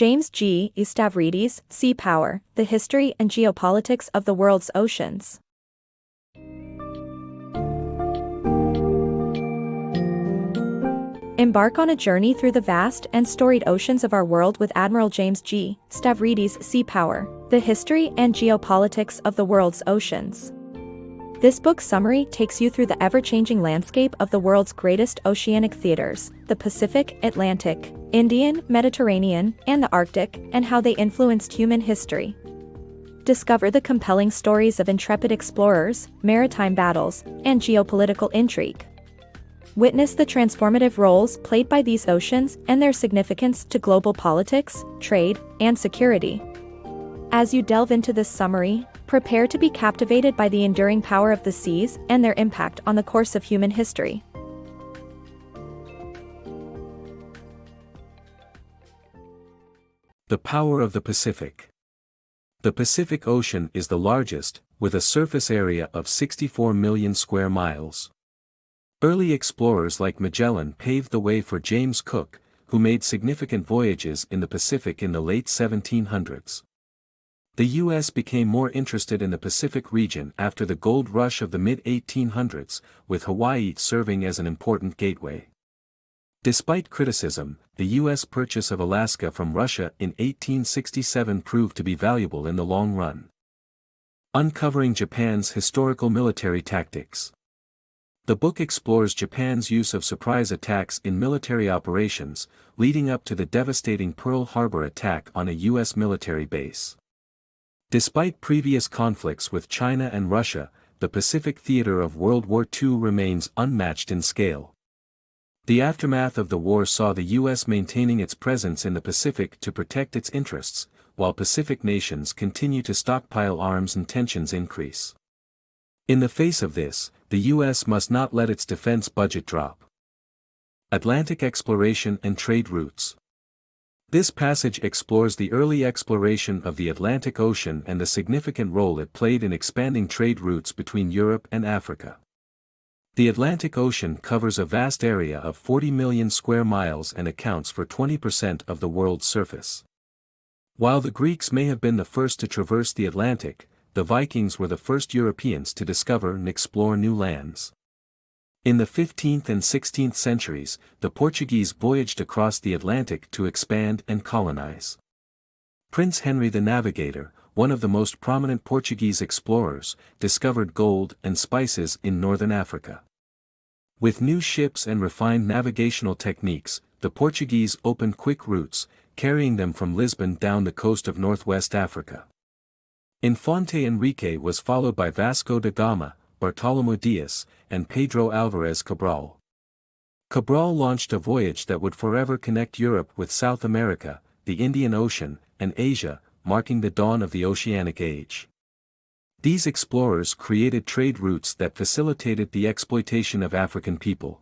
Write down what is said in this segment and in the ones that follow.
JamesGStavridis, Sea Power, The History and Geopolitics of the World's Oceans. Embark on a journey through the vast and storied oceans of our world with Admiral James G. Stavridis, Sea Power, The History and Geopolitics of the World's Oceans. This book's summary takes you through the ever-changing landscape of the world's greatest oceanic theaters, the Pacific, Atlantic, Indian, Mediterranean, and the Arctic, and how they influenced human history. Discover the compelling stories of intrepid explorers, maritime battles, and geopolitical intrigue. Witness the transformative roles played by these oceans and their significance to global politics, trade, and security. As you delve into this summary, prepare to be captivated by the enduring power of the seas and their impact on the course of human history. The power of the Pacific. The Pacific Ocean is the largest, with a surface area of 64 million square miles. Early explorers like Magellan paved the way for James Cook, who made significant voyages in the Pacific in the late 1700s. The U.S. became more interested in the Pacific region after the gold rush of the mid-1800s, with Hawaii serving as an important gateway. Despite criticism, the U.S. purchase of Alaska from Russia in 1867 proved to be valuable in the long run. Uncovering Japan's historical military tactics. The book explores Japan's use of surprise attacks in military operations, leading up to the devastating Pearl Harbor attack on a U.S. military base. Despite previous conflicts with China and Russia, the Pacific theater of World War II remains unmatched in scale. The aftermath of the war saw the U.S. maintaining its presence in the Pacific to protect its interests, while Pacific nations continue to stockpile arms and tensions increase. In the face of this, the U.S. must not let its defense budget drop. Atlantic exploration and trade routes. This passage explores the early exploration of the Atlantic Ocean and the significant role it played in expanding trade routes between Europe and Africa. The Atlantic Ocean covers a vast area of 40 million square miles and accounts for 20% of the world's surface. While the Greeks may have been the first to traverse the Atlantic, the Vikings were the first Europeans to discover and explore new lands. In the 15th and 16th centuries, the Portuguese voyaged across the Atlantic to expand and colonize. Prince Henry the Navigator, one of the most prominent Portuguese explorers, discovered gold and spices in northern Africa. With new ships and refined navigational techniques, the Portuguese opened quick routes, carrying them from Lisbon down the coast of northwest Africa. Infante Enrique was followed by Vasco da Gama, Bartolomé Dias, and Pedro Alvarez Cabral. Cabral launched a voyage that would forever connect Europe with South America, the Indian Ocean, and Asia, marking the dawn of the Oceanic Age. These explorers created trade routes that facilitated the exploitation of African people.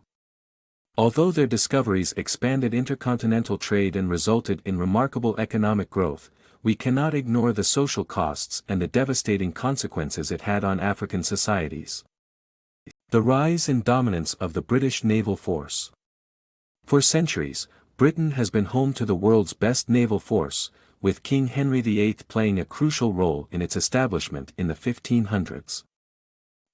Although their discoveries expanded intercontinental trade and resulted in remarkable economic growth, we cannot ignore the social costs and the devastating consequences it had on African societies. The rise and dominance of the British naval force. For centuries, Britain has been home to the world's best naval force, with King Henry VIII playing a crucial role in its establishment in the 1500s.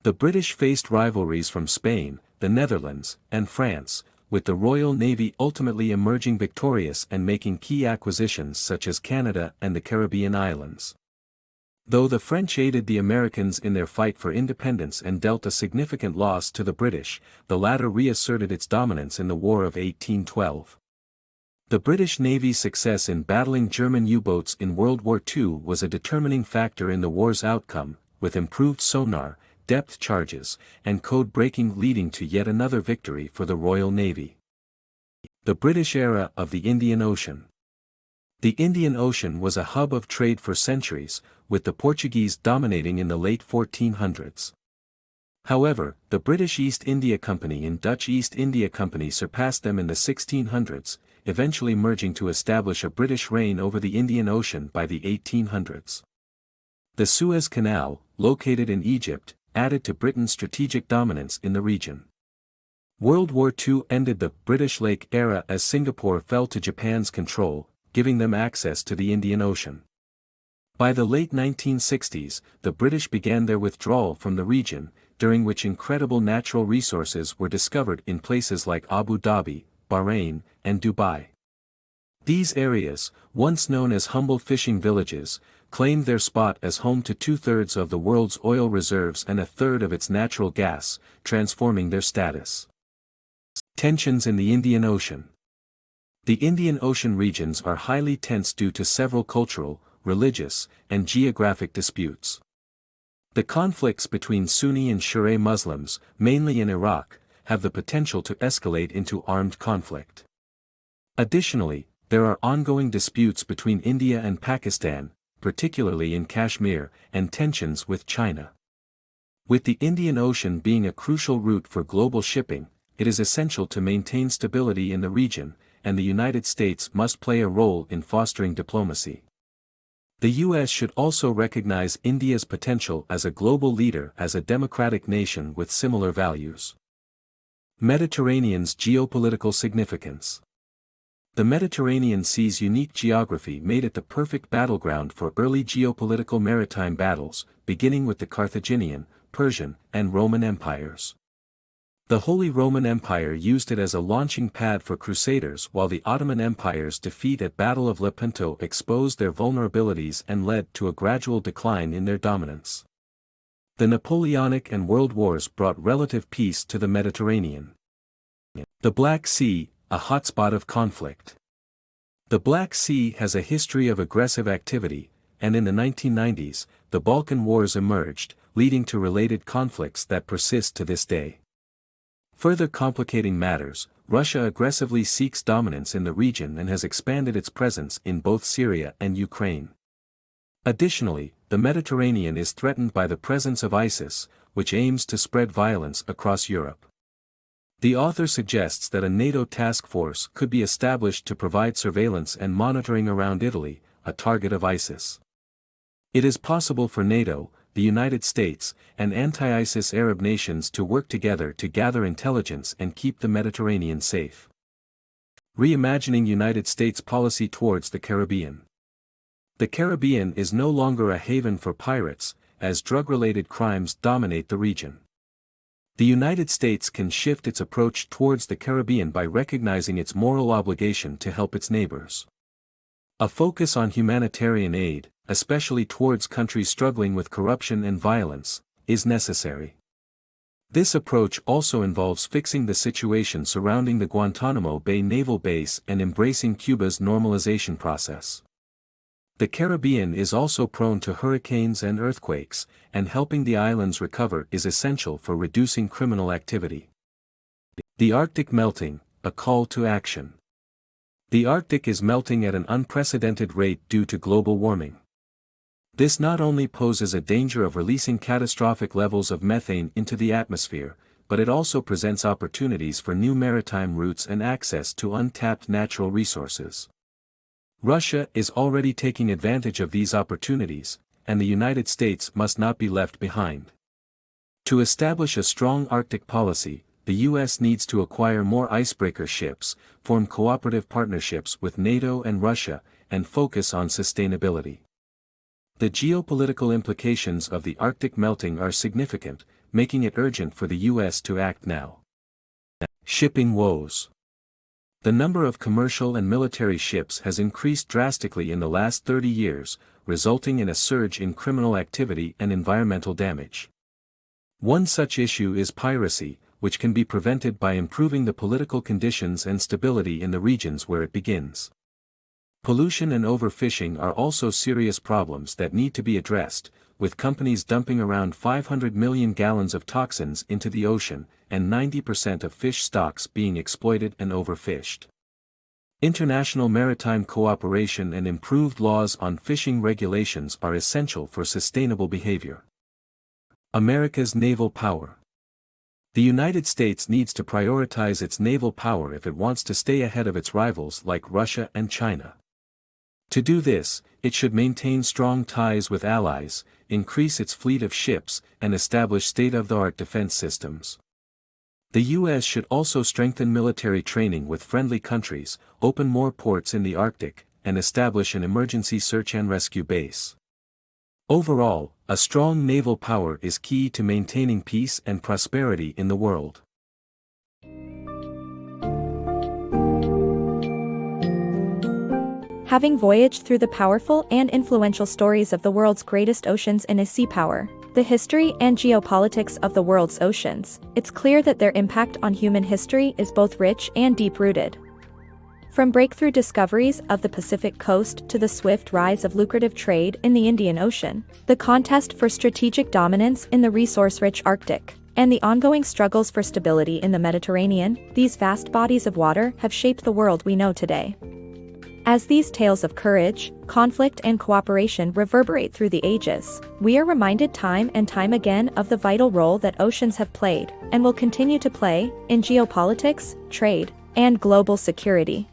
The British faced rivalries from Spain, the Netherlands, and France, with the Royal Navy ultimately emerging victorious and making key acquisitions such as Canada and the Caribbean islands. Though the French aided the Americans in their fight for independence and dealt a significant loss to the British, the latter reasserted its dominance in the War of 1812. The British Navy's success in battling German U-boats in World War II was a determining factor in the war's outcome, with improved sonar, depth charges, and code breaking leading to yet another victory for the Royal Navy. The British era of the Indian Ocean. The Indian Ocean was a hub of trade for centuries, with the Portuguese dominating in the late 1400s. However, the British East India Company and Dutch East India Company surpassed them in the 1600s, eventually merging to establish a British reign over the Indian Ocean by the 1800s. The Suez Canal, located in Egypt, added to Britain's strategic dominance in the region. World War II ended the British Lake era as Singapore fell to Japan's control, giving them access to the Indian Ocean. By the late 1960s, the British began their withdrawal from the region, during which incredible natural resources were discovered in places like Abu Dhabi, Bahrain, and Dubai. These areas, once known as humble fishing villages, claimed their spot as home to 2/3 of the world's oil reserves and 1/3 of its natural gas, transforming their status. Tensions in the Indian Ocean. The Indian Ocean regions are highly tense due to several cultural, religious, and geographic disputes. The conflicts between Sunni and Shia Muslims, mainly in Iraq, have the potential to escalate into armed conflict. Additionally, there are ongoing disputes between India and Pakistan, particularly in Kashmir, and tensions with China. With the Indian Ocean being a crucial route for global shipping, it is essential to maintain stability in the region, and the United States must play a role in fostering diplomacy. The U.S. should also recognize India's potential as a global leader as a democratic nation with similar values. Mediterranean's geopolitical significance. The Mediterranean Sea's unique geography made it the perfect battleground for early geopolitical maritime battles, beginning with the Carthaginian, Persian, and Roman empires. The Holy Roman Empire used it as a launching pad for crusaders, while the Ottoman Empire's defeat at Battle of Lepanto exposed their vulnerabilities and led to a gradual decline in their dominance. The Napoleonic and World Wars brought relative peace to the Mediterranean. The Black Sea, a hotspot of conflict. The Black Sea has a history of aggressive activity, and in the 1990s, the Balkan Wars emerged, leading to related conflicts that persist to this day. Further complicating matters, Russia aggressively seeks dominance in the region and has expanded its presence in both Syria and Ukraine. Additionally, the Mediterranean is threatened by the presence of ISIS, which aims to spread violence across Europe. The author suggests that a NATO task force could be established to provide surveillance and monitoring around Italy, a target of ISIS. It is possible for NATO, the United States, and anti-ISIS Arab nations to work together to gather intelligence and keep the Mediterranean safe. Reimagining United States policy towards the Caribbean. The Caribbean is no longer a haven for pirates, as drug-related crimes dominate the region. The United States can shift its approach towards the Caribbean by recognizing its moral obligation to help its neighbors. A focus on humanitarian aid, especially towards countries struggling with corruption and violence, is necessary. This approach also involves fixing the situation surrounding the Guantanamo Bay naval base and embracing Cuba's normalization process. The Caribbean is also prone to hurricanes and earthquakes, and helping the islands recover is essential for reducing criminal activity. The Arctic melting, a call to action. The Arctic is melting at an unprecedented rate due to global warming. This not only poses a danger of releasing catastrophic levels of methane into the atmosphere, but it also presents opportunities for new maritime routes and access to untapped natural resources. Russia is already taking advantage of these opportunities, and the United States must not be left behind. To establish a strong Arctic policy, the U.S. needs to acquire more icebreaker ships, form cooperative partnerships with NATO and Russia, and focus on sustainability. The geopolitical implications of the Arctic melting are significant, making it urgent for the U.S. to act now. Shipping woes. The number of commercial and military ships has increased drastically in the last 30 years, resulting in a surge in criminal activity and environmental damage. One such issue is piracy, which can be prevented by improving the political conditions and stability in the regions where it begins. Pollution and overfishing are also serious problems that need to be addressed, with companies dumping around 500 million gallons of toxins into the ocean, and 90% of fish stocks being exploited and overfished. International maritime cooperation and improved laws on fishing regulations are essential for sustainable behavior. America's naval power. The United States needs to prioritize its naval power if it wants to stay ahead of its rivals like Russia and China. To do this, it should maintain strong ties with allies, increase its fleet of ships, and establish state-of-the-art defense systems. The U.S. should also strengthen military training with friendly countries, open more ports in the Arctic, and establish an emergency search and rescue base. Overall, a strong naval power is key to maintaining peace and prosperity in the world. Having voyaged through the powerful and influential stories of the world's greatest oceans in a sea power, the history and geopolitics of the world's oceans, it's clear that their impact on human history is both rich and deep-rooted. From breakthrough discoveries of the Pacific coast to the swift rise of lucrative trade in the Indian Ocean, the contest for strategic dominance in the resource-rich Arctic, and the ongoing struggles for stability in the Mediterranean, these vast bodies of water have shaped the world we know today. As these tales of courage, conflict and cooperation reverberate through the ages, we are reminded time and time again of the vital role that oceans have played, and will continue to play, in geopolitics, trade, and global security.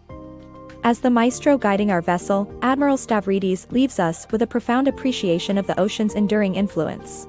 As the maestro guiding our vessel, Admiral Stavridis leaves us with a profound appreciation of the ocean's enduring influence.